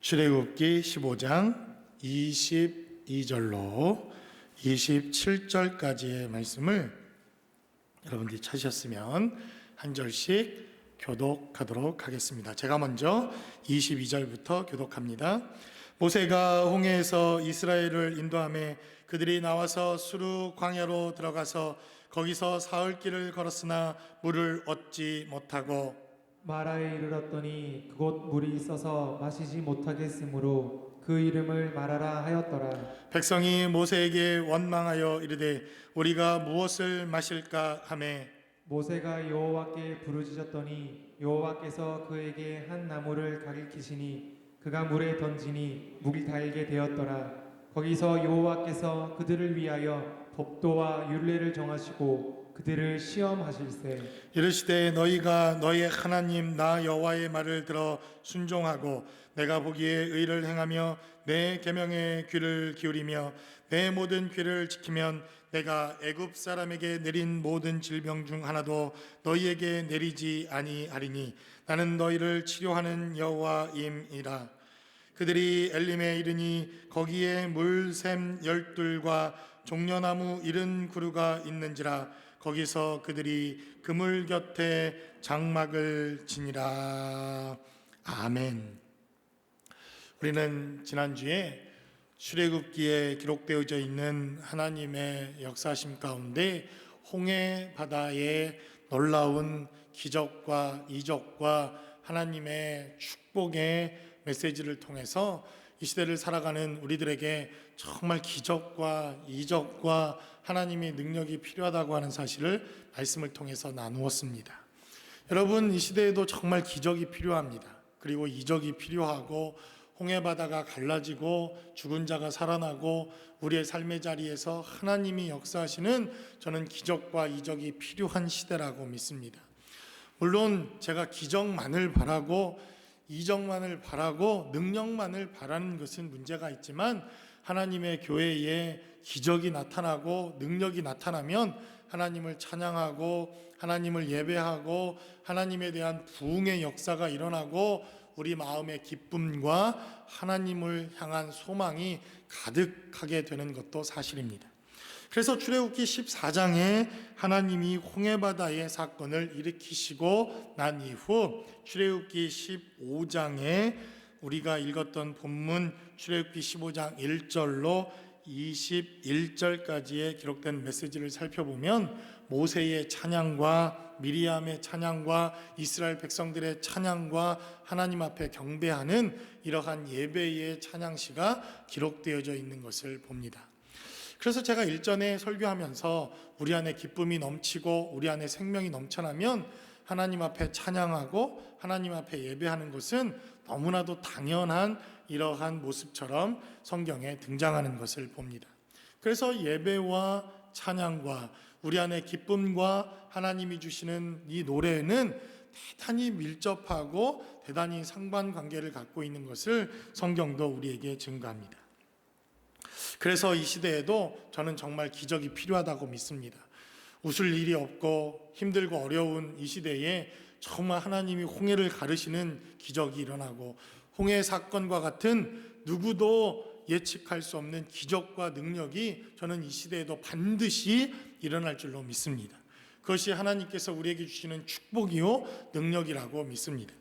출애굽기 15장 22절로 27절까지의 말씀을 여러분들이 찾으셨으면 한 절씩 교독하도록 하겠습니다. 제가 먼저 22절부터 교독합니다. 모세가 홍해에서 이스라엘을 인도하며 그들이 나와서 수르 광야로 들어가서 거기서 사흘 길을 걸었으나 물을 얻지 못하고 마라에 이르렀더니 그곳 물이 있어서 마시지 못하겠으므로 그 이름을 마라라 하였더라. 백성이 모세에게 원망하여 이르되 우리가 무엇을 마실까 하매 모세가 여호와께 부르짖었더니 여호와께서 그에게 한 나무를 가리키시니 그가 물에 던지니 물이 달게 되었더라. 거기서 여호와께서 그들을 위하여 법도와 율례를 정하시고 그들을 시험하실세. 이르시되 너희가 너희의 하나님 나 여호와의 말을 들어 순종하고 내가 보기에 의를 행하며 내 계명에 귀를 기울이며 내 모든 귀를 지키면 내가 애굽 사람에게 내린 모든 질병 중 하나도 너희에게 내리지 아니하리니 나는 너희를 치료하는 여호와임이라. 그들이 엘림에 이르니 거기에 물샘 12과 종려나무 70그루가 있는지라. 거기서 그들이 그물 곁에 장막을 지니라. 아멘. 우리는 지난주에 출애굽기에 기록되어져 있는 하나님의 역사심 가운데 홍해 바다의 놀라운 기적과 이적과 하나님의 축복의 메시지를 통해서 이 시대를 살아가는 우리들에게 정말 기적과 이적과 하나님의 능력이 필요하다고 하는 사실을 말씀을 통해서 나누었습니다. 여러분, 이 시대에도 정말 기적이 필요합니다. 그리고 이적이 필요하고 홍해바다가 갈라지고 죽은 자가 살아나고 우리의 삶의 자리에서 하나님이 역사하시는 저는 기적과 이적이 필요한 시대라고 믿습니다. 물론 제가 기적만을 바라고 이적만을 바라고 능력만을 바라는 것은 문제가 있지만 하나님의 교회에 기적이 나타나고 능력이 나타나면 하나님을 찬양하고 하나님을 예배하고 하나님에 대한 부흥의 역사가 일어나고 우리 마음의 기쁨과 하나님을 향한 소망이 가득하게 되는 것도 사실입니다. 그래서 출애굽기 14장에 하나님이 홍해바다의 사건을 일으키시고 난 이후 출애굽기 15장에 우리가 읽었던 본문 출애굽기 15장 1절로 21절까지의 기록된 메시지를 살펴보면 모세의 찬양과 미리암의 찬양과 이스라엘 백성들의 찬양과 하나님 앞에 경배하는 이러한 예배의 찬양시가 기록되어져 있는 것을 봅니다. 그래서 제가 일전에 설교하면서 우리 안에 기쁨이 넘치고 우리 안에 생명이 넘쳐나면 하나님 앞에 찬양하고 하나님 앞에 예배하는 것은 너무나도 당연한 이러한 모습처럼 성경에 등장하는 것을 봅니다. 그래서 예배와 찬양과 우리 안에 기쁨과 하나님이 주시는 이 노래는 대단히 밀접하고 대단히 상반관계를 갖고 있는 것을 성경도 우리에게 증거합니다. 그래서 이 시대에도 저는 정말 기적이 필요하다고 믿습니다. 웃을 일이 없고 힘들고 어려운 이 시대에 정말 하나님이 홍해를 가르시는 기적이 일어나고 홍해 사건과 같은 누구도 예측할 수 없는 기적과 능력이 저는 이 시대에도 반드시 일어날 줄로 믿습니다. 그것이 하나님께서 우리에게 주시는 축복이요 능력이라고 믿습니다.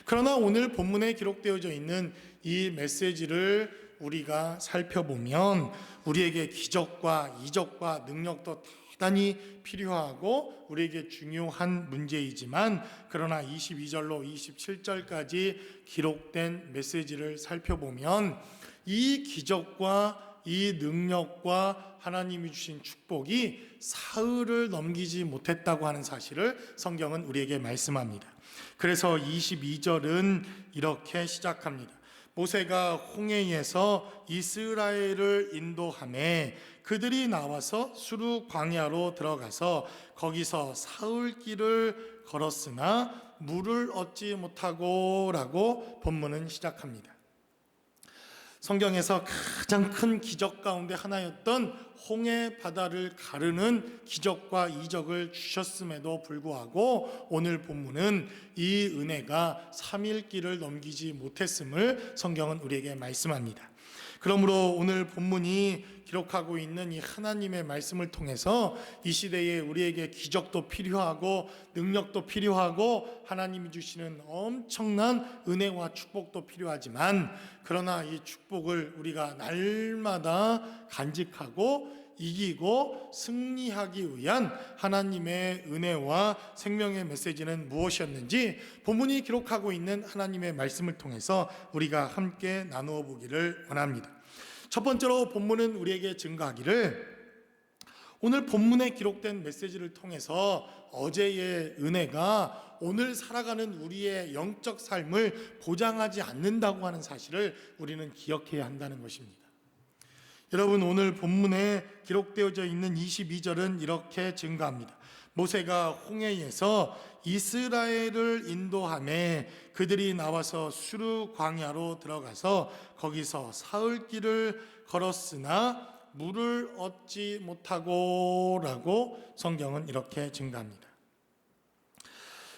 그러나 오늘 본문에 기록되어져 있는 이 메시지를 우리가 살펴보면 우리에게 기적과 이적과 능력도 대단히 필요하고 우리에게 중요한 문제이지만 그러나 22절로 27절까지 기록된 메시지를 살펴보면 이 기적과 이 능력과 하나님이 주신 축복이 사흘을 넘기지 못했다고 하는 사실을 성경은 우리에게 말씀합니다. 그래서 22절은 이렇게 시작합니다. 모세가 홍해에서 이스라엘을 인도하며 그들이 나와서 수르 광야로 들어가서 거기서 사흘 길을 걸었으나 물을 얻지 못하고 라고 본문은 시작합니다. 성경에서 가장 큰 기적 가운데 하나였던 홍해 바다를 가르는 기적과 이적을 주셨음에도 불구하고 오늘 본문은 이 은혜가 3일 길을 넘기지 못했음을 성경은 우리에게 말씀합니다. 그러므로 오늘 본문이 기록하고 있는 이 하나님의 말씀을 통해서 이 시대에 우리에게 기적도 필요하고 능력도 필요하고 하나님이 주시는 엄청난 은혜와 축복도 필요하지만, 그러나 이 축복을 우리가 날마다 간직하고 이기고 승리하기 위한 하나님의 은혜와 생명의 메시지는 무엇이었는지 본문이 기록하고 있는 하나님의 말씀을 통해서 우리가 함께 나누어 보기를 원합니다. 첫 번째로 본문은 우리에게 증거하기를, 오늘 본문에 기록된 메시지를 통해서 어제의 은혜가 오늘 살아가는 우리의 영적 삶을 보장하지 않는다고 하는 사실을 우리는 기억해야 한다는 것입니다. 여러분, 오늘 본문에 기록되어져 있는 22절은 이렇게 증가합니다. 모세가 홍해에서 이스라엘을 인도하며 그들이 나와서 수르 광야로 들어가서 거기서 사흘 길을 걸었으나 물을 얻지 못하고 라고 성경은 이렇게 증가합니다.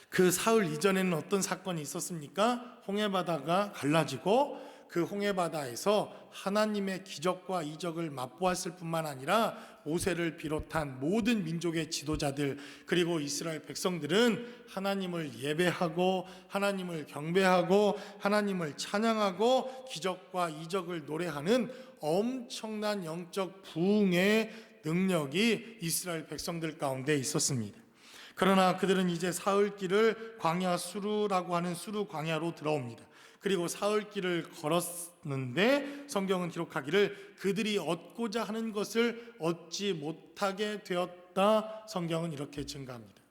그 사흘 이전에는 어떤 사건이 있었습니까? 홍해바다가 갈라지고 그 홍해바다에서 하나님의 기적과 이적을 맛보았을 뿐만 아니라 모세를 비롯한 모든 민족의 지도자들 그리고 이스라엘 백성들은 하나님을 예배하고 하나님을 경배하고 하나님을 찬양하고 기적과 이적을 노래하는 엄청난 영적 부흥의 능력이 이스라엘 백성들 가운데 있었습니다. 그러나 그들은 이제 사흘 길을 광야 수르라고 하는 수르 광야로 들어옵니다. 그리고 사흘 길을 걸었는데 성경은 기록하기를 그들이 얻고자 하는 것을 얻지 못하게 되었다. 성경은 이렇게 증가합니다.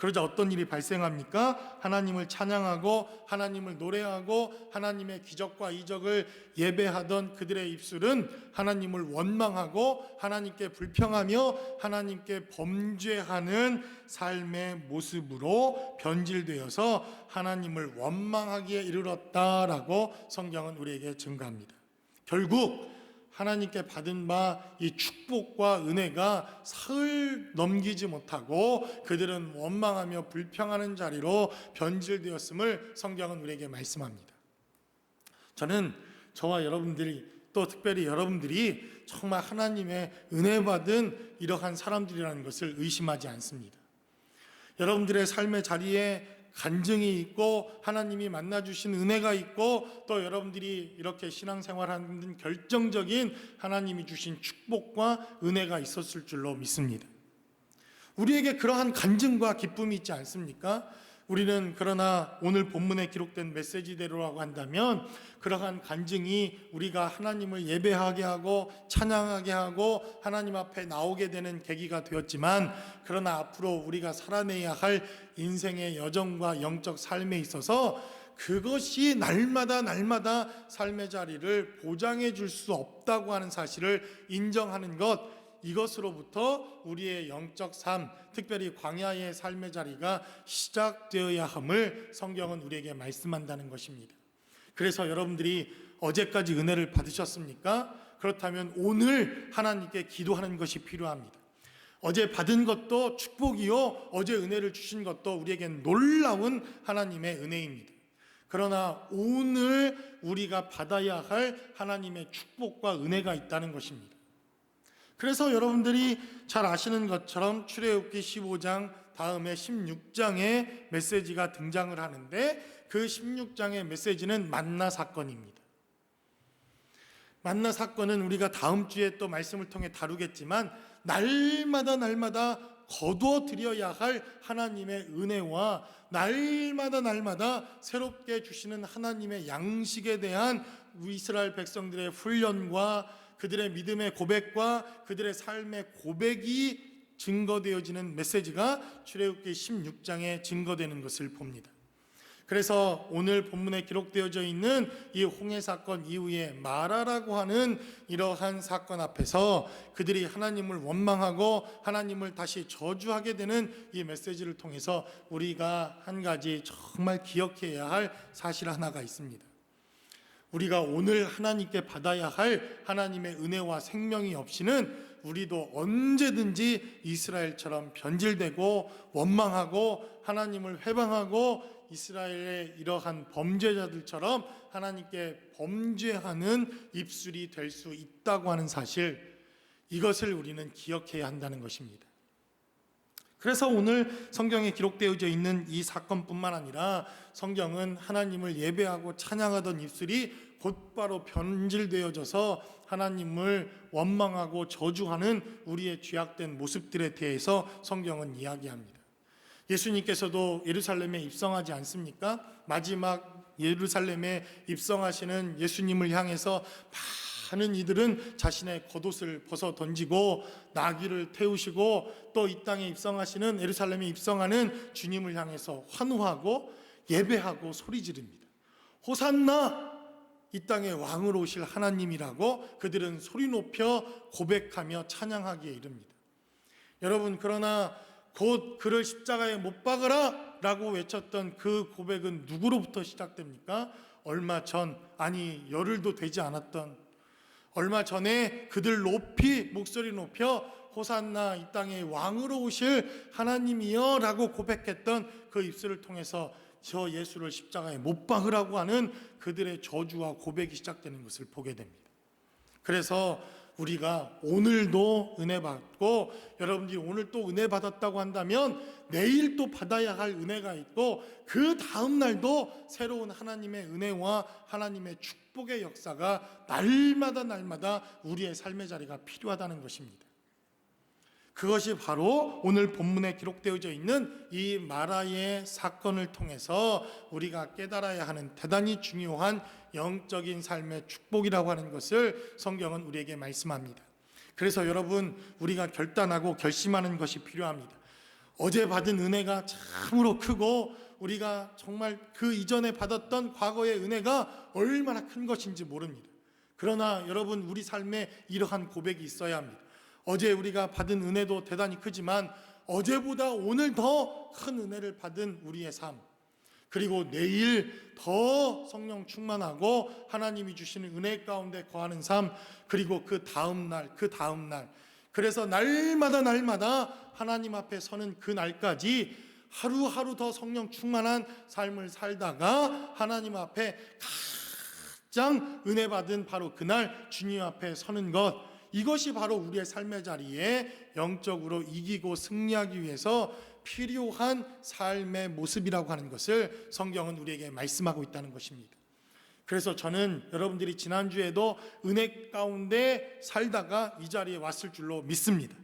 그러자 어떤 일이 발생합니까? 하나님을 찬양하고 하나님을 노래하고 하나님의 기적과 이적을 예배하던 그들의 입술은 하나님을 원망하고 하나님께 불평하며 하나님께 범죄하는 삶의 모습으로 변질되어서 하나님을 원망하기에 이르렀다라고 성경은 우리에게 증가합니다. 결국 하나님께 받은 바 이 축복과 은혜가 사흘 넘기지 못하고 그들은 원망하며 불평하는 자리로 변질되었음을 성경은 우리에게 말씀합니다. 저는 저와 여러분들이 또 특별히 여러분들이 정말 하나님의 은혜 받은 이러한 사람들이라는 것을 의심하지 않습니다. 여러분들의 삶의 자리에 간증이 있고 하나님이 만나주신 은혜가 있고 또 여러분들이 이렇게 신앙생활하는 결정적인 하나님이 주신 축복과 은혜가 있었을 줄로 믿습니다. 우리에게 그러한 간증과 기쁨이 있지 않습니까? 우리는 그러나 오늘 본문에 기록된 메시지대로라고 한다면 그러한 간증이 우리가 하나님을 예배하게 하고 찬양하게 하고 하나님 앞에 나오게 되는 계기가 되었지만, 그러나 앞으로 우리가 살아내야 할 인생의 여정과 영적 삶에 있어서 그것이 날마다 삶의 자리를 보장해 줄 수 없다고 하는 사실을 인정하는 것, 이것으로부터 우리의 영적 삶, 특별히 광야의 삶의 자리가 시작되어야 함을 성경은 우리에게 말씀한다는 것입니다. 그래서 여러분들이 어제까지 은혜를 받으셨습니까? 그렇다면 오늘 하나님께 기도하는 것이 필요합니다. 어제 받은 것도 축복이요, 어제 은혜를 주신 것도 우리에겐 놀라운 하나님의 은혜입니다. 그러나 오늘 우리가 받아야 할 하나님의 축복과 은혜가 있다는 것입니다. 그래서 여러분들이 잘 아시는 것처럼 출애굽기 15장 다음에 16장의 메시지가 등장을 하는데 그 16장의 메시지는 만나 사건입니다. 만나 사건은 우리가 다음 주에 또 말씀을 통해 다루겠지만 날마다 거두어 드려야 할 하나님의 은혜와 날마다 새롭게 주시는 하나님의 양식에 대한 이스라엘 백성들의 훈련과 그들의 믿음의 고백과 그들의 삶의 고백이 증거되어지는 메시지가 출애굽기 16장에 증거되는 것을 봅니다. 그래서 오늘 본문에 기록되어져 있는 이 홍해 사건 이후에 마라라고 하는 이러한 사건 앞에서 그들이 하나님을 원망하고 하나님을 다시 저주하게 되는 이 메시지를 통해서 우리가 한 가지 정말 기억해야 할 사실 하나가 있습니다. 우리가 오늘 하나님께 받아야 할 하나님의 은혜와 생명이 없이는 우리도 언제든지 이스라엘처럼 변질되고 원망하고 하나님을 회방하고 이스라엘의 이러한 범죄자들처럼 하나님께 범죄하는 입술이 될 수 있다고 하는 사실, 이것을 우리는 기억해야 한다는 것입니다. 그래서 오늘 성경에 기록되어져 있는 이 사건뿐만 아니라 성경은 하나님을 예배하고 찬양하던 입술이 곧바로 변질되어져서 하나님을 원망하고 저주하는 우리의 죄악된 모습들에 대해서 성경은 이야기합니다. 예수님께서도 예루살렘에 입성하지 않습니까? 마지막 예루살렘에 입성하시는 예수님을 향해서 많은 이들은 자신의 겉옷을 벗어 던지고 나귀를 태우시고 또 이 땅에 입성하시는, 예루살렘에 입성하는 주님을 향해서 환호하고 예배하고 소리 지릅니다. 호산나! 이 땅에 왕으로 오실 하나님이라고 그들은 소리 높여 고백하며 찬양하기에 이릅니다. 여러분, 그러나 곧 그를 십자가에 못 박으라 라고 외쳤던 그 고백은 누구로부터 시작됩니까? 얼마 전, 아니 열흘도 되지 않았던, 얼마 전에 그들 목소리 높여 호산나, 이 땅에 왕으로 오실 하나님이여 라고 고백했던 그 입술을 통해서 저 예수를 십자가에 못 박으라고 하는 그들의 저주와 고백이 시작되는 것을 보게 됩니다. 그래서 우리가 오늘도 은혜 받고, 여러분들이 오늘 또 은혜 받았다고 한다면 내일 또 받아야 할 은혜가 있고, 그 다음 날도 새로운 하나님의 은혜와 하나님의 축복의 역사가 날마다 우리의 삶의 자리가 필요하다는 것입니다. 그것이 바로 오늘 본문에 기록되어져 있는 이 마라의 사건을 통해서 우리가 깨달아야 하는 대단히 중요한 영적인 삶의 축복이라고 하는 것을 성경은 우리에게 말씀합니다. 그래서 여러분, 우리가 결단하고 결심하는 것이 필요합니다. 어제 받은 은혜가 참으로 크고 우리가 정말 그 이전에 받았던 과거의 은혜가 얼마나 큰 것인지 모릅니다. 그러나 여러분, 우리 삶에 이러한 고백이 있어야 합니다. 어제 우리가 받은 은혜도 대단히 크지만 어제보다 오늘 더 큰 은혜를 받은 우리의 삶, 그리고 내일 더 성령 충만하고 하나님이 주시는 은혜 가운데 거하는 삶, 그리고 그 다음 날, 그래서 날마다 하나님 앞에 서는 그 날까지 하루하루 더 성령 충만한 삶을 살다가 하나님 앞에 가장 은혜 받은 바로 그날 주님 앞에 서는 것, 이것이 바로 우리의 삶의 자리에 영적으로 이기고 승리하기 위해서 필요한 삶의 모습이라고 하는 것을 성경은 우리에게 말씀하고 있다는 것입니다. 그래서 저는 여러분들이 지난주에도 은혜 가운데 살다가 이 자리에 왔을 줄로 믿습니다.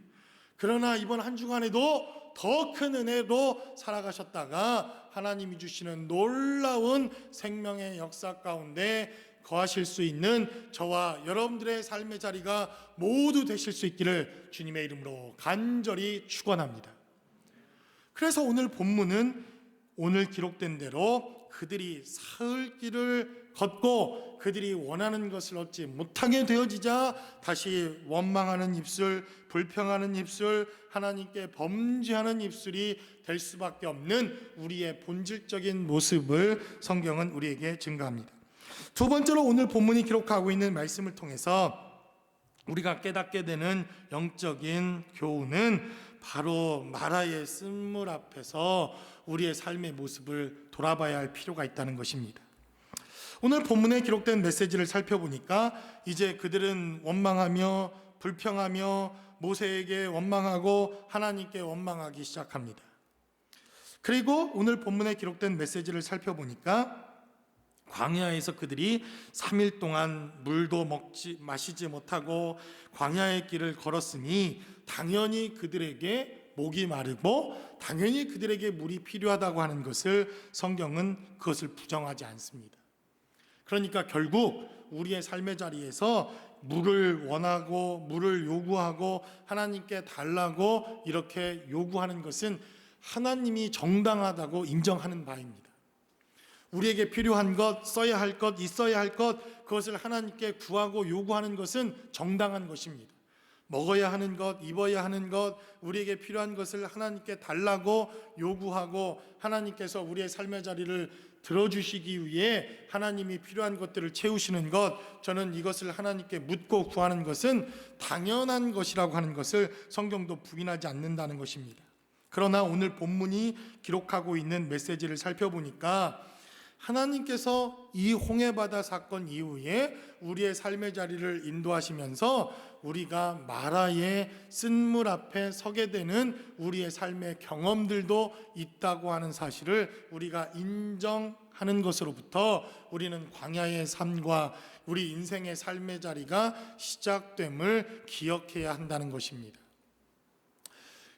그러나 이번 한 주간에도 더 큰 은혜로 살아가셨다가 하나님이 주시는 놀라운 생명의 역사 가운데 거하실 수 있는 저와 여러분들의 삶의 자리가 모두 되실 수 있기를 주님의 이름으로 간절히 축원합니다. 그래서 오늘 본문은 오늘 기록된 대로 그들이 사흘 길을 걷고 그들이 원하는 것을 얻지 못하게 되어지자 다시 원망하는 입술, 불평하는 입술, 하나님께 범죄하는 입술이 될 수밖에 없는 우리의 본질적인 모습을 성경은 우리에게 증거합니다. 두 번째로 오늘 본문이 기록하고 있는 말씀을 통해서 우리가 깨닫게 되는 영적인 교훈은 바로 마라의 쓴물 앞에서 우리의 삶의 모습을 돌아봐야 할 필요가 있다는 것입니다. 오늘 본문에 기록된 메시지를 살펴보니까 이제 그들은 원망하며 불평하며 모세에게 원망하고 하나님께 원망하기 시작합니다. 그리고 오늘 본문에 기록된 메시지를 살펴보니까 광야에서 그들이 3일 동안 물도 마시지 못하고 광야의 길을 걸었으니 당연히 그들에게 목이 마르고 당연히 그들에게 물이 필요하다고 하는 것을 성경은 그것을 부정하지 않습니다. 그러니까 결국 우리의 삶의 자리에서 물을 원하고 물을 요구하고 하나님께 달라고 이렇게 요구하는 것은 하나님이 정당하다고 인정하는 바입니다. 우리에게 필요한 것, 써야 할 것, 있어야 할 것, 그것을 하나님께 구하고 요구하는 것은 정당한 것입니다. 먹어야 하는 것, 입어야 하는 것, 우리에게 필요한 것을 하나님께 달라고 요구하고 하나님께서 우리의 삶의 자리를 들어주시기 위해 하나님이 필요한 것들을 채우시는 것, 저는 이것을 하나님께 묻고 구하는 것은 당연한 것이라고 하는 것을 성경도 부인하지 않는다는 것입니다. 그러나 오늘 본문이 기록하고 있는 메시지를 살펴보니까 하나님께서 이 홍해바다 사건 이후에 우리의 삶의 자리를 인도하시면서 우리가 마라의 쓴물 앞에 서게 되는 우리의 삶의 경험들도 있다고 하는 사실을 우리가 인정하는 것으로부터 우리는 광야의 삶과 우리 인생의 삶의 자리가 시작됨을 기억해야 한다는 것입니다.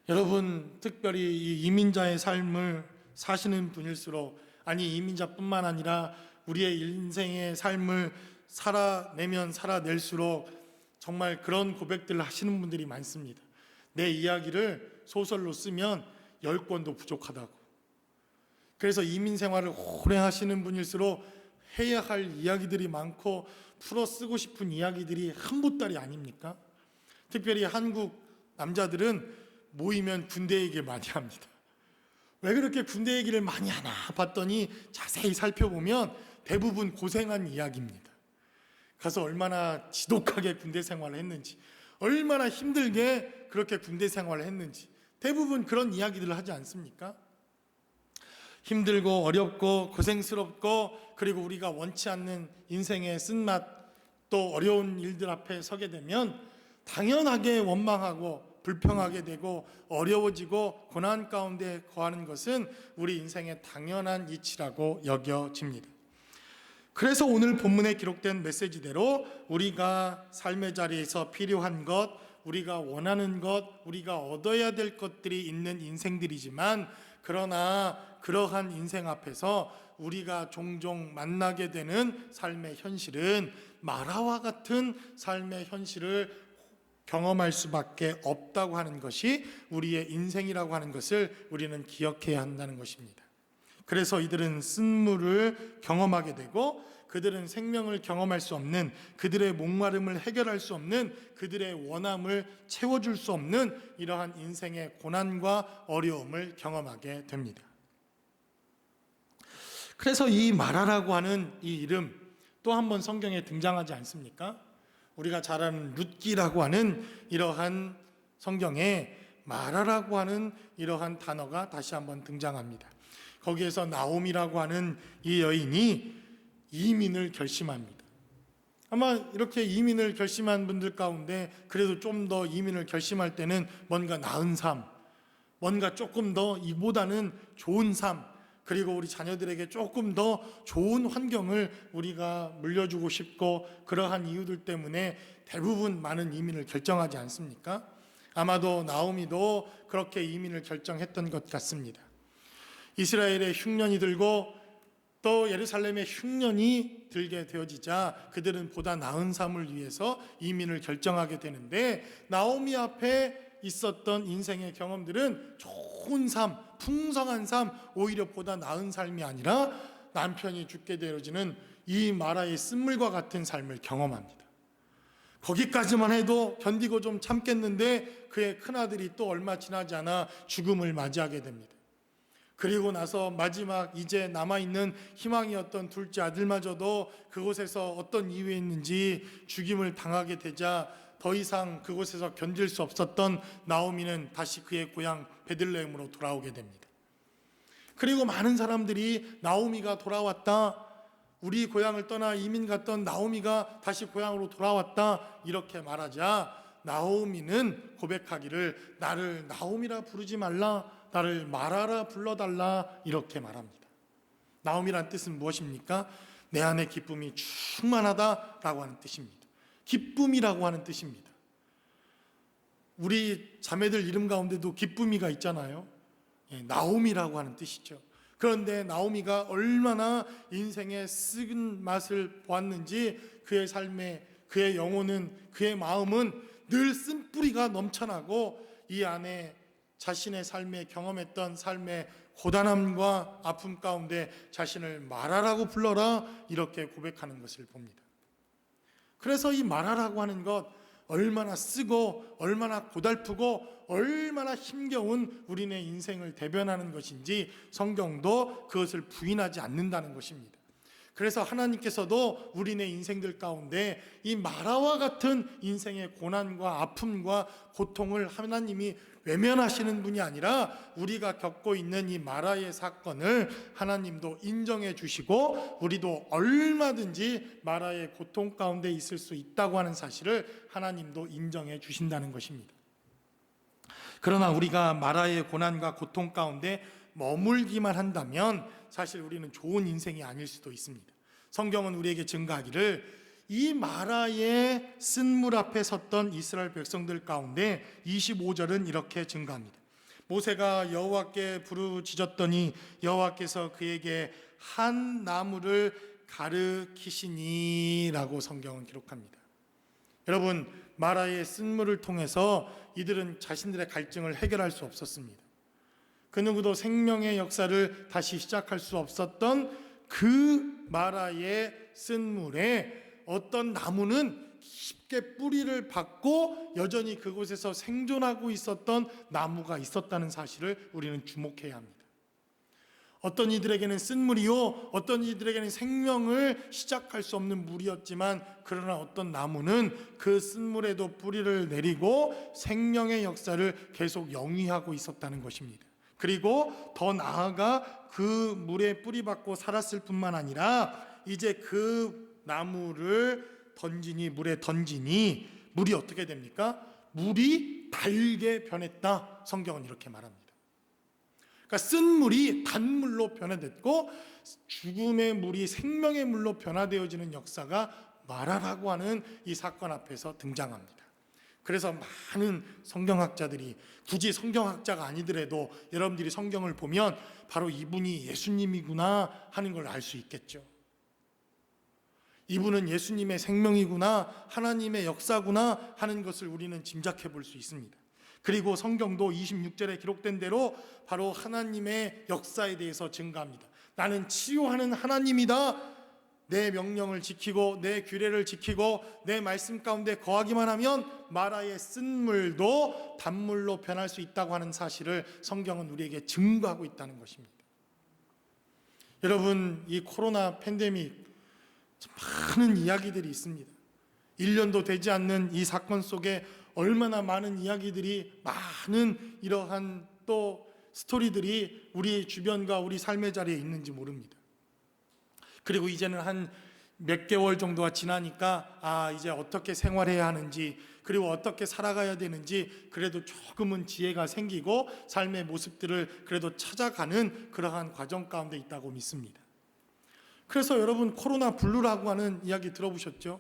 여러분, 특별히 이 이민자의 삶을 사시는 분일수록, 아니 이민자뿐만 아니라 우리의 인생의 삶을 살아내면 살아낼수록 정말 그런 고백들을 하시는 분들이 많습니다. 내 이야기를 소설로 쓰면 10권도 부족하다고. 그래서 이민 생활을 오래 하시는 분일수록 해야 할 이야기들이 많고 풀어 쓰고 싶은 이야기들이 한 보따리 아닙니까? 특별히 한국 남자들은 모이면 군대 얘기를 많이 합니다. 왜 그렇게 군대 얘기를 많이 하나 봤더니 자세히 살펴보면 대부분 고생한 이야기입니다. 가서 얼마나 지독하게 군대 생활을 했는지, 얼마나 힘들게 그렇게 군대 생활을 했는지 대부분 그런 이야기들을 하지 않습니까? 힘들고 어렵고 고생스럽고 그리고 우리가 원치 않는 인생의 쓴맛 또 어려운 일들 앞에 서게 되면 당연하게 원망하고 불평하게 되고 어려워지고 고난 가운데 거하는 것은 우리 인생의 당연한 이치라고 여겨집니다. 그래서 오늘 본문에 기록된 메시지대로 우리가 삶의 자리에서 필요한 것, 우리가 원하는 것, 우리가 얻어야 될 것들이 있는 인생들이지만, 그러나 그러한 인생 앞에서 우리가 종종 만나게 되는 삶의 현실은 마라와 같은 삶의 현실을 경험할 수밖에 없다고 하는 것이 우리의 인생이라고 하는 것을 우리는 기억해야 한다는 것입니다. 그래서 이들은 쓴물을 경험하게 되고 그들은 생명을 경험할 수 없는, 그들의 목마름을 해결할 수 없는, 그들의 원함을 채워줄 수 없는 이러한 인생의 고난과 어려움을 경험하게 됩니다. 그래서 이 마라라고 하는 이 이름 또 한 번 성경에 등장하지 않습니까? 우리가 잘 아는 룻기라고 하는 이러한 성경에 마라라고 하는 이러한 단어가 다시 한번 등장합니다. 거기에서 나옴이라고 하는 이 여인이 이민을 결심합니다. 아마 이렇게 이민을 결심한 분들 가운데 그래도 좀 더 이민을 결심할 때는 뭔가 나은 삶, 뭔가 조금 더 이보다는 좋은 삶, 그리고 우리 자녀들에게 조금 더 좋은 환경을 우리가 물려주고 싶고 그러한 이유들 때문에 대부분 많은 이민을 결정하지 않습니까? 아마도 나오미도 그렇게 이민을 결정했던 것 같습니다. 이스라엘의 흉년이 들고 또 예루살렘의 흉년이 들게 되어지자 그들은 보다 나은 삶을 위해서 이민을 결정하게 되는데, 나오미 앞에 있었던 인생의 경험들은 좋은 삶, 풍성한 삶, 오히려 보다 나은 삶이 아니라 남편이 죽게 되어지는 이 마라의 쓴물과 같은 삶을 경험합니다. 거기까지만 해도 견디고 좀 참겠는데 그의 큰아들이 또 얼마 지나지 않아 죽음을 맞이하게 됩니다. 그리고 나서 마지막 이제 남아있는 희망이었던 둘째 아들마저도 그곳에서 어떤 이유에 있는지 죽임을 당하게 되자 더 이상 그곳에서 견딜 수 없었던 나오미는 다시 그의 고향 베들레헴으로 돌아오게 됩니다. 그리고 많은 사람들이 나오미가 돌아왔다, 우리 고향을 떠나 이민 갔던 나오미가 다시 고향으로 돌아왔다 이렇게 말하자 나오미는 고백하기를 나를 나오미라 부르지 말라, 나를 마라라 불러달라 이렇게 말합니다. 나오미란 뜻은 무엇입니까? 내 안에 기쁨이 충만하다라고 하는 뜻입니다. 기쁨이라고 하는 뜻입니다. 우리 자매들 이름 가운데도 기쁨이가 있잖아요. 나오미라고 하는 뜻이죠. 그런데 나오미가 얼마나 인생의 썩은 맛을 보았는지 그의 삶에, 그의 영혼은, 그의 마음은 늘 쓴뿌리가 넘쳐나고 이 안에 자신의 삶에 경험했던 삶의 고단함과 아픔 가운데 자신을 마라라고 불러라 이렇게 고백하는 것을 봅니다. 그래서 이 마라라고 하는 것, 얼마나 쓰고 얼마나 고달프고 얼마나 힘겨운 우리네 인생을 대변하는 것인지 성경도 그것을 부인하지 않는다는 것입니다. 그래서 하나님께서도 우리네 인생들 가운데 이 마라와 같은 인생의 고난과 아픔과 고통을 하나님이 외면하시는 분이 아니라 우리가 겪고 있는 이 마라의 사건을 하나님도 인정해 주시고 우리도 얼마든지 마라의 고통 가운데 있을 수 있다고 하는 사실을 하나님도 인정해 주신다는 것입니다. 그러나 우리가 마라의 고난과 고통 가운데 머물기만 한다면 사실 우리는 좋은 인생이 아닐 수도 있습니다. 성경은 우리에게 증거하기를 이 마라의 쓴물 앞에 섰던 이스라엘 백성들 가운데 25절은 이렇게 증거합니다. 모세가 여호와께 부르짖었더니 여호와께서 그에게 한 나무를 가르치시니 라고 성경은 기록합니다. 여러분, 마라의 쓴물을 통해서 이들은 자신들의 갈증을 해결할 수 없었습니다. 그 누구도 생명의 역사를 다시 시작할 수 없었던 그 마라의 쓴물에 어떤 나무는 깊게 뿌리를 박고 여전히 그곳에서 생존하고 있었던 나무가 있었다는 사실을 우리는 주목해야 합니다. 어떤 이들에게는 쓴물이요, 어떤 이들에게는 생명을 시작할 수 없는 물이었지만 그러나 어떤 나무는 그 쓴물에도 뿌리를 내리고 생명의 역사를 계속 영위하고 있었다는 것입니다. 그리고 더 나아가 그 물에 뿌리 박고 살았을 뿐만 아니라 이제 그 나무를 던지니 물에 던지니 물이 어떻게 됩니까? 물이 달게 변했다. 성경은 이렇게 말합니다. 그러니까 쓴 물이 단물로 변화됐고 죽음의 물이 생명의 물로 변화되어지는 역사가 마라라고 하는 이 사건 앞에서 등장합니다. 그래서 많은 성경학자들이 굳이 성경학자가 아니더라도 여러분들이 성경을 보면 바로 이분이 예수님이구나 하는 걸 알 수 있겠죠. 이분은 예수님의 생명이구나, 하나님의 역사구나 하는 것을 우리는 짐작해 볼 수 있습니다. 그리고 성경도 26절에 기록된 대로 바로 하나님의 역사에 대해서 증거합니다. 나는 치유하는 하나님이다. 내 명령을 지키고 내 규례를 지키고 내 말씀 가운데 거하기만 하면 마라의 쓴물도 단물로 변할 수 있다고 하는 사실을 성경은 우리에게 증거하고 있다는 것입니다. 여러분, 이 코로나 팬데믹 많은 이야기들이 있습니다. 1년도 되지 않는 이 사건 속에 얼마나 많은 이야기들이, 많은 이러한 또 스토리들이 우리 주변과 우리 삶의 자리에 있는지 모릅니다. 그리고 이제는 한 몇 개월 정도가 지나니까 이제 어떻게 생활해야 하는지, 그리고 어떻게 살아가야 되는지 그래도 조금은 지혜가 생기고 삶의 모습들을 그래도 찾아가는 그러한 과정 가운데 있다고 믿습니다. 그래서 여러분, 코로나 블루라고 하는 이야기 들어보셨죠?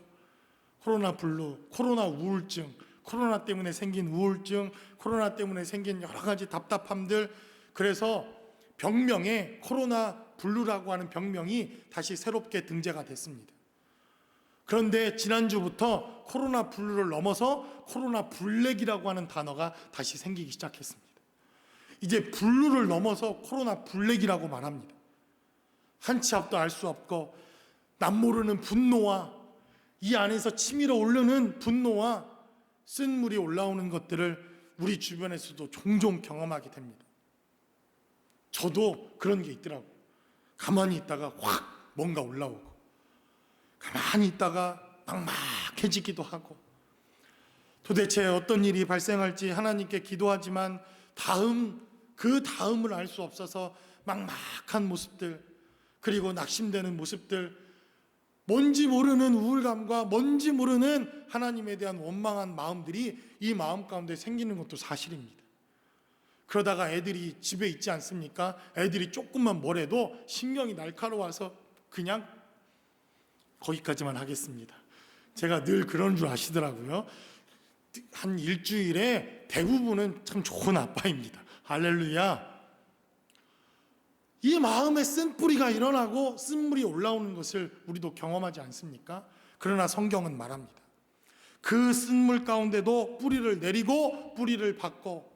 코로나 블루, 코로나 우울증, 코로나 때문에 생긴 우울증, 코로나 때문에 생긴 여러 가지 답답함들, 그래서 병명에 코로나 블루라고 하는 병명이 다시 새롭게 등재가 됐습니다. 그런데 지난주부터 코로나 블루를 넘어서 코로나 블랙이라고 하는 단어가 다시 생기기 시작했습니다. 이제 블루를 넘어서 코로나 블랙이라고 말합니다. 한치 앞도 알 수 없고 남모르는 분노와 이 안에서 치밀어 오르는 분노와 쓴물이 올라오는 것들을 우리 주변에서도 종종 경험하게 됩니다. 저도 그런 게 있더라고요. 가만히 있다가 확 뭔가 올라오고, 가만히 있다가 막막해지기도 하고, 도대체 어떤 일이 발생할지 하나님께 기도하지만 그 다음을 알 수 없어서 막막한 모습들, 그리고 낙심되는 모습들, 뭔지 모르는 우울감과 뭔지 모르는 하나님에 대한 원망한 마음들이 이 마음 가운데 생기는 것도 사실입니다. 그러다가 애들이 집에 있지 않습니까? 애들이 조금만 뭐래도 신경이 날카로워서 그냥 거기까지만 하겠습니다. 제가 늘 그런 줄 아시더라고요. 한 일주일에 대부분은 참 좋은 아빠입니다. 할렐루야. 이 마음에 쓴뿌리가 일어나고 쓴물이 올라오는 것을 우리도 경험하지 않습니까? 그러나 성경은 말합니다. 그 쓴물 가운데도 뿌리를 내리고 뿌리를 받고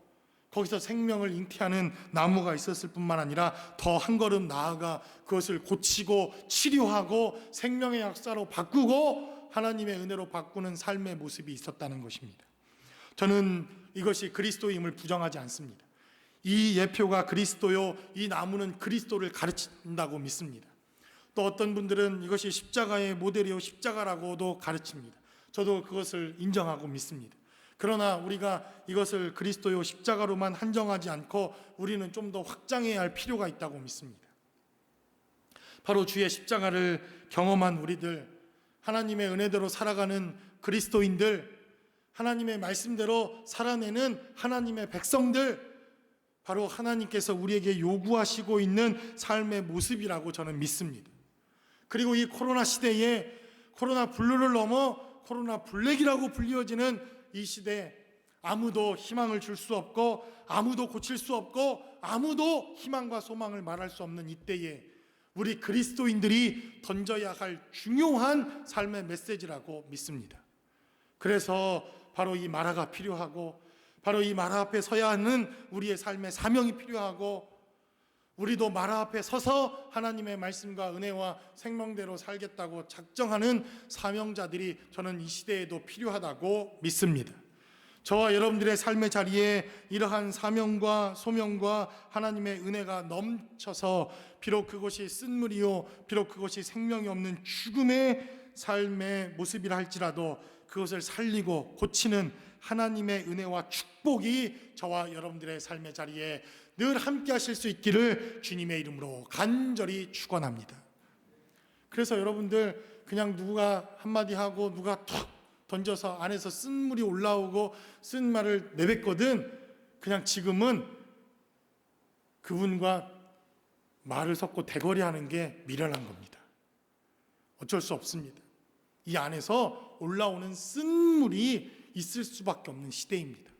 거기서 생명을 잉태하는 나무가 있었을 뿐만 아니라 더 한 걸음 나아가 그것을 고치고 치료하고 생명의 역사로 바꾸고 하나님의 은혜로 바꾸는 삶의 모습이 있었다는 것입니다. 저는 이것이 그리스도임을 부정하지 않습니다. 이 예표가 그리스도요, 이 나무는 그리스도를 가르친다고 믿습니다. 또 어떤 분들은 이것이 십자가의 모델이요 십자가라고도 가르칩니다. 저도 그것을 인정하고 믿습니다. 그러나 우리가 이것을 그리스도요 십자가로만 한정하지 않고 우리는 좀 더 확장해야 할 필요가 있다고 믿습니다. 바로 주의 십자가를 경험한 우리들, 하나님의 은혜대로 살아가는 그리스도인들, 하나님의 말씀대로 살아내는 하나님의 백성들, 바로 하나님께서 우리에게 요구하시고 있는 삶의 모습이라고 저는 믿습니다. 그리고 이 코로나 시대에 코로나 블루를 넘어 코로나 블랙이라고 불리워지는 이 시대에 아무도 희망을 줄 수 없고 아무도 고칠 수 없고 아무도 희망과 소망을 말할 수 없는 이때에 우리 그리스도인들이 던져야 할 중요한 삶의 메시지라고 믿습니다. 그래서 바로 이 마라가 필요하고 바로 이 마라 앞에 서야 하는 우리의 삶의 사명이 필요하고 우리도 마라 앞에 서서 하나님의 말씀과 은혜와 생명대로 살겠다고 작정하는 사명자들이 저는 이 시대에도 필요하다고 믿습니다. 저와 여러분들의 삶의 자리에 이러한 사명과 소명과 하나님의 은혜가 넘쳐서 비록 그것이 쓴물이요 비록 그것이 생명이 없는 죽음의 삶의 모습이라 할지라도 그것을 살리고 고치는 하나님의 은혜와 축복이 저와 여러분들의 삶의 자리에 늘 함께 하실 수 있기를 주님의 이름으로 간절히 축원합니다. 그래서 여러분들 그냥 누가 한마디 하고 누가 툭 던져서 안에서 쓴물이 올라오고 쓴 말을 내뱉거든 그냥 지금은 그분과 말을 섞고 대거리하는 게 미련한 겁니다. 어쩔 수 없습니다. 이 안에서 올라오는 쓴물이 있을 수밖에 없는 시대입니다.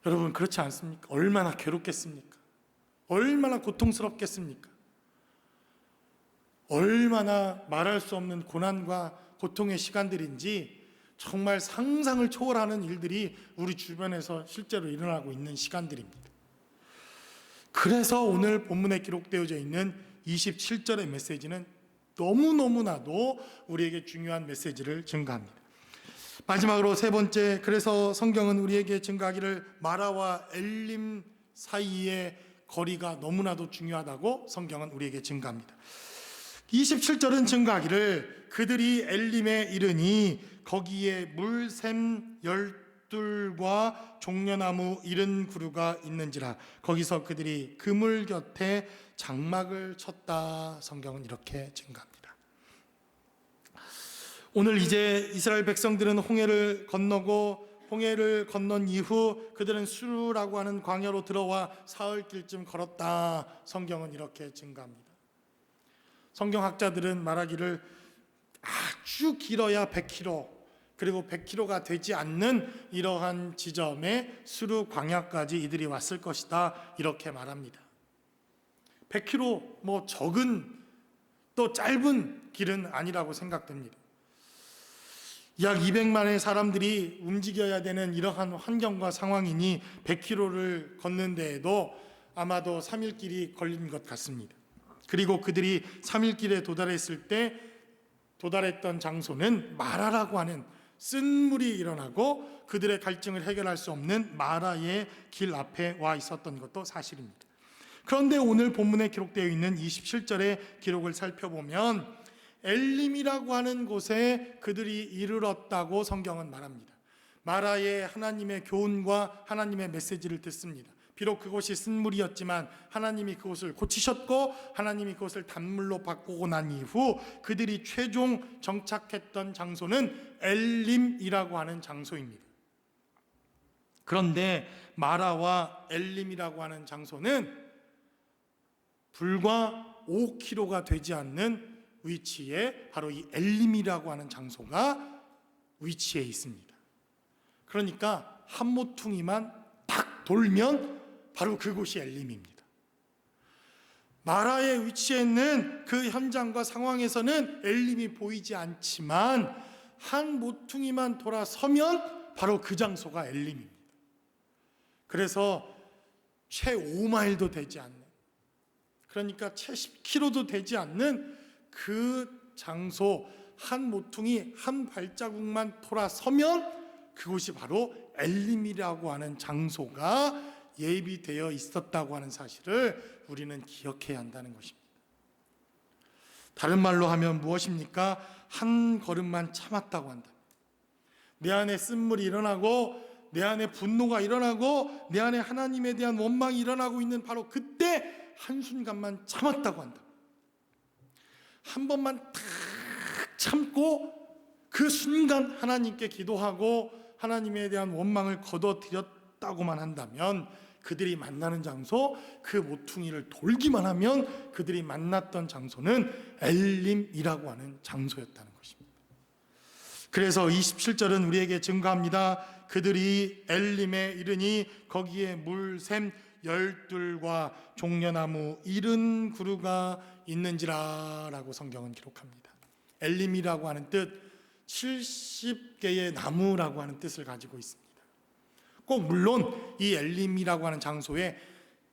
여러분 그렇지 않습니까? 얼마나 괴롭겠습니까? 얼마나 고통스럽겠습니까? 얼마나 말할 수 없는 고난과 고통의 시간들인지 정말 상상을 초월하는 일들이 우리 주변에서 실제로 일어나고 있는 시간들입니다. 그래서 오늘 본문에 기록되어져 있는 27절의 메시지는 너무너무나도 우리에게 중요한 메시지를 증가합니다. 마지막으로 세 번째, 그래서 성경은 우리에게 증가하기를 마라와 엘림 사이의 거리가 너무나도 중요하다고 성경은 우리에게 증가합니다. 27절은 증가하기를 그들이 엘림에 이르니 거기에 물샘 12과 종려나무 70그루가 있는지라 거기서 그들이 그물 곁에 장막을 쳤다. 성경은 이렇게 증가합니다. 오늘 이제 이스라엘 백성들은 홍해를 건너고 홍해를 건넌 이후 그들은 수르라고 하는 광야로 들어와 사흘길쯤 걸었다. 성경은 이렇게 증가합니다. 성경학자들은 말하기를 아주 길어야 100km 그리고 100km가 되지 않는 이러한 지점에 수르 광야까지 이들이 왔을 것이다. 이렇게 말합니다. 100km 뭐 적은 또 짧은 길은 아니라고 생각됩니다. 약 200만의 사람들이 움직여야 되는 이러한 환경과 상황이니 100km를 걷는 데에도 아마도 3일 길이 걸린 것 같습니다. 그리고 그들이 3일 길에 도달했을 때 도달했던 장소는 마라라고 하는 쓴물이 일어나고 그들의 갈증을 해결할 수 없는 마라의 길 앞에 와 있었던 것도 사실입니다. 그런데 오늘 본문에 기록되어 있는 27절의 기록을 살펴보면 엘림이라고 하는 곳에 그들이 이르렀다고 성경은 말합니다. 마라의 하나님의 교훈과 하나님의 메시지를 듣습니다. 비록 그곳이 쓴물이었지만 하나님이 그곳을 고치셨고 하나님이 그것을 단물로 바꾸고 난 이후 그들이 최종 정착했던 장소는 엘림이라고 하는 장소입니다. 그런데 마라와 엘림이라고 하는 장소는 불과 5km가 되지 않는 위치에 바로 이 엘림이라고 하는 장소가 위치해 있습니다. 그러니까 한 모퉁이만 딱 돌면 바로 그곳이 엘림입니다. 마라에 위치해 있는 그 현장과 상황에서는 엘림이 보이지 않지만 한 모퉁이만 돌아서면 바로 그 장소가 엘림입니다. 그래서 채 5마일도 되지 않는, 그러니까 채 10km도 되지 않는 그 장소, 한 모퉁이 한 발자국만 돌아서면 그곳이 바로 엘림이라고 하는 장소가 예비되어 있었다고 하는 사실을 우리는 기억해야 한다는 것입니다. 다른 말로 하면 무엇입니까? 한 걸음만 참았다고 한다. 내 안에 쓴물이 일어나고 내 안에 분노가 일어나고 내 안에 하나님에 대한 원망이 일어나고 있는 바로 그때 한순간만 참았다고 한다. 한 번만 탁 참고 그 순간 하나님께 기도하고 하나님에 대한 원망을 거둬들였다고만 한다면 그들이 만나는 장소, 그 모퉁이를 돌기만 하면 그들이 만났던 장소는 엘림이라고 하는 장소였다는 것입니다. 그래서 27절은 우리에게 증거합니다. 그들이 엘림에 이르니 거기에 물샘 12과 종려나무 70그루가 있는지라 라고 성경은 기록합니다. 엘림이라고 하는 뜻 70개의 나무라고 하는 뜻을 가지고 있습니다. 꼭 물론 이 엘림이라고 하는 장소에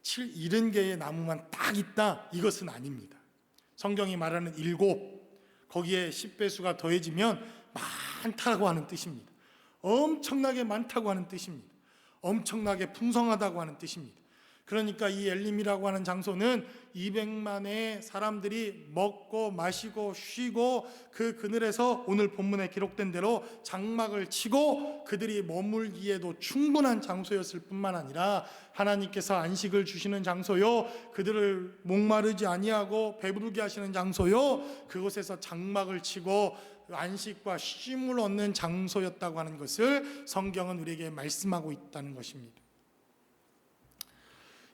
70개의 나무만 딱 있다 이것은 아닙니다. 성경이 말하는 7 거기에 10배수가 더해지면 많다고 하는 뜻입니다. 엄청나게 많다고 하는 뜻입니다. 엄청나게 풍성하다고 하는 뜻입니다. 그러니까 이 엘림이라고 하는 장소는 200만의 사람들이 먹고 마시고 쉬고 그 그늘에서 오늘 본문에 기록된 대로 장막을 치고 그들이 머물기에도 충분한 장소였을 뿐만 아니라 하나님께서 안식을 주시는 장소요, 그들을 목마르지 아니하고 배부르게 하시는 장소요, 그곳에서 장막을 치고 안식과 쉼을 얻는 장소였다고 하는 것을 성경은 우리에게 말씀하고 있다는 것입니다.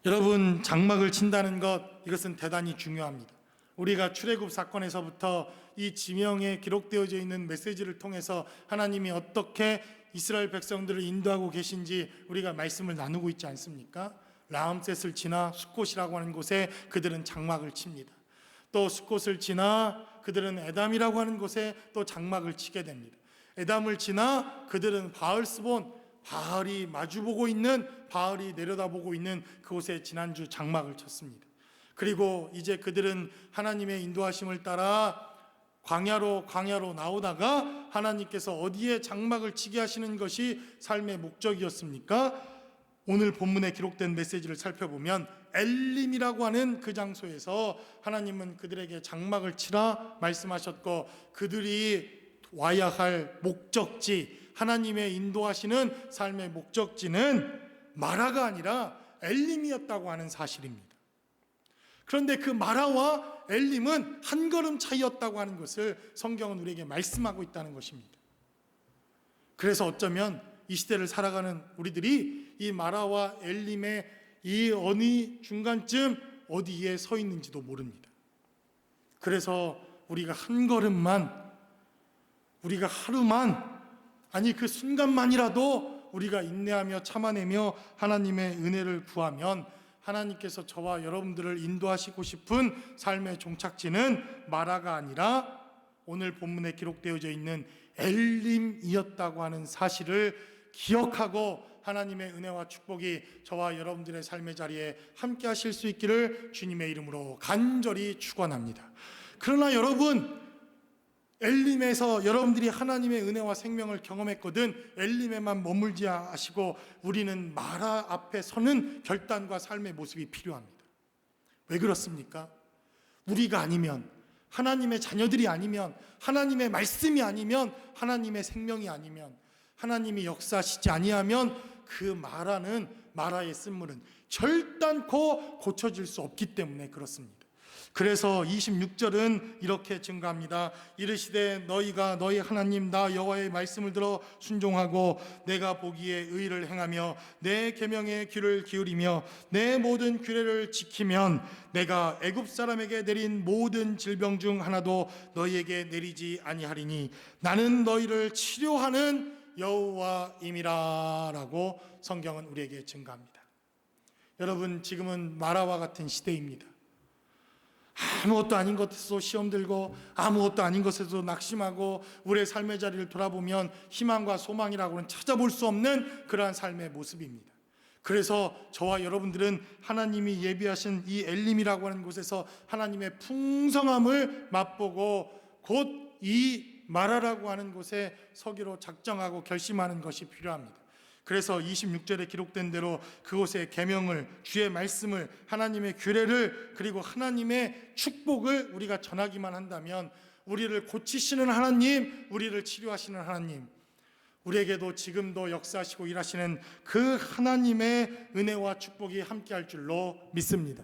여러분, 장막을 친다는 것, 이것은 대단히 중요합니다. 우리가 출애굽 사건에서부터 이 지명에 기록되어져 있는 메시지를 통해서 하나님이 어떻게 이스라엘 백성들을 인도하고 계신지 우리가 말씀을 나누고 있지 않습니까? 라암셋을 지나 숫곳이라고 하는 곳에 그들은 장막을 칩니다. 또 숫곳을 지나 그들은 에담이라고 하는 곳에 또 장막을 치게 됩니다. 에담을 지나 그들은 바알스본, 바알이 마주보고 있는, 바알이 내려다보고 있는 그곳에 지난주 장막을 쳤습니다. 그리고 이제 그들은 하나님의 인도하심을 따라 광야로 나오다가 하나님께서 어디에 장막을 치게 하시는 것이 삶의 목적이었습니까? 오늘 본문에 기록된 메시지를 살펴보면 엘림이라고 하는 그 장소에서 하나님은 그들에게 장막을 치라 말씀하셨고, 그들이 와야 할 목적지, 하나님의 인도하시는 삶의 목적지는 마라가 아니라 엘림이었다고 하는 사실입니다. 그런데 그 마라와 엘림은 한 걸음 차이였다고 하는 것을 성경은 우리에게 말씀하고 있다는 것입니다. 그래서 어쩌면 이 시대를 살아가는 우리들이 이 마라와 엘림의 이 어느 중간쯤 어디에 서 있는지도 모릅니다. 그래서 우리가 한 걸음만, 우리가 하루만, 아니 그 순간만이라도 우리가 인내하며 참아내며 하나님의 은혜를 구하면 하나님께서 저와 여러분들을 인도하시고 싶은 삶의 종착지는 마라가 아니라 오늘 본문에 기록되어져 있는 엘림이었다고 하는 사실을 기억하고 하나님의 은혜와 축복이 저와 여러분들의 삶의 자리에 함께 하실 수 있기를 주님의 이름으로 간절히 축원합니다. 그러나 여러분, 엘림에서 여러분들이 하나님의 은혜와 생명을 경험했거든 엘림에만 머물지 마시고 우리는 마라 앞에 서는 결단과 삶의 모습이 필요합니다. 왜 그렇습니까? 우리가 아니면, 하나님의 자녀들이 아니면, 하나님의 말씀이 아니면, 하나님의 생명이 아니면, 하나님이 역사하시지 아니하면 그 마라의 쓴물은 결단코 고쳐질 수 없기 때문에 그렇습니다. 그래서 26절은 이렇게 증가합니다. 이르시되 너희가 너희 하나님 나 여호와의 말씀을 들어 순종하고 내가 보기에 의를 행하며 내 계명에 귀를 기울이며 내 모든 규례를 지키면 내가 애굽 사람에게 내린 모든 질병 중 하나도 너희에게 내리지 아니하리니 나는 너희를 치료하는 여호와임이라 라고 성경은 우리에게 증가합니다. 여러분, 지금은 마라와 같은 시대입니다. 아무것도 아닌 것에서 시험 들고 아무것도 아닌 것에서 낙심하고 우리의 삶의 자리를 돌아보면 희망과 소망이라고는 찾아볼 수 없는 그러한 삶의 모습입니다. 그래서 저와 여러분들은 하나님이 예비하신 이 엘림이라고 하는 곳에서 하나님의 풍성함을 맛보고 곧 이 마라라고 하는 곳에 서기로 작정하고 결심하는 것이 필요합니다. 그래서 26절에 기록된 대로 그곳에 계명을, 주의 말씀을, 하나님의 규례를, 그리고 하나님의 축복을 우리가 전하기만 한다면 우리를 고치시는 하나님, 우리를 치료하시는 하나님, 우리에게도 지금도 역사하시고 일하시는 그 하나님의 은혜와 축복이 함께할 줄로 믿습니다.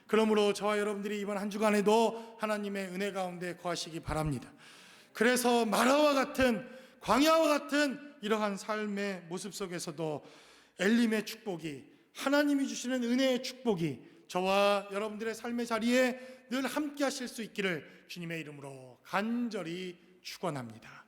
그러므로 저와 여러분들이 이번 한 주간에도 하나님의 은혜 가운데 거하시기 바랍니다. 그래서 마라와 같은, 광야와 같은 이러한 삶의 모습 속에서도 엘림의 축복이, 하나님이 주시는 은혜의 축복이 저와 여러분들의 삶의 자리에 늘 함께 하실 수 있기를 주님의 이름으로 간절히 축원합니다.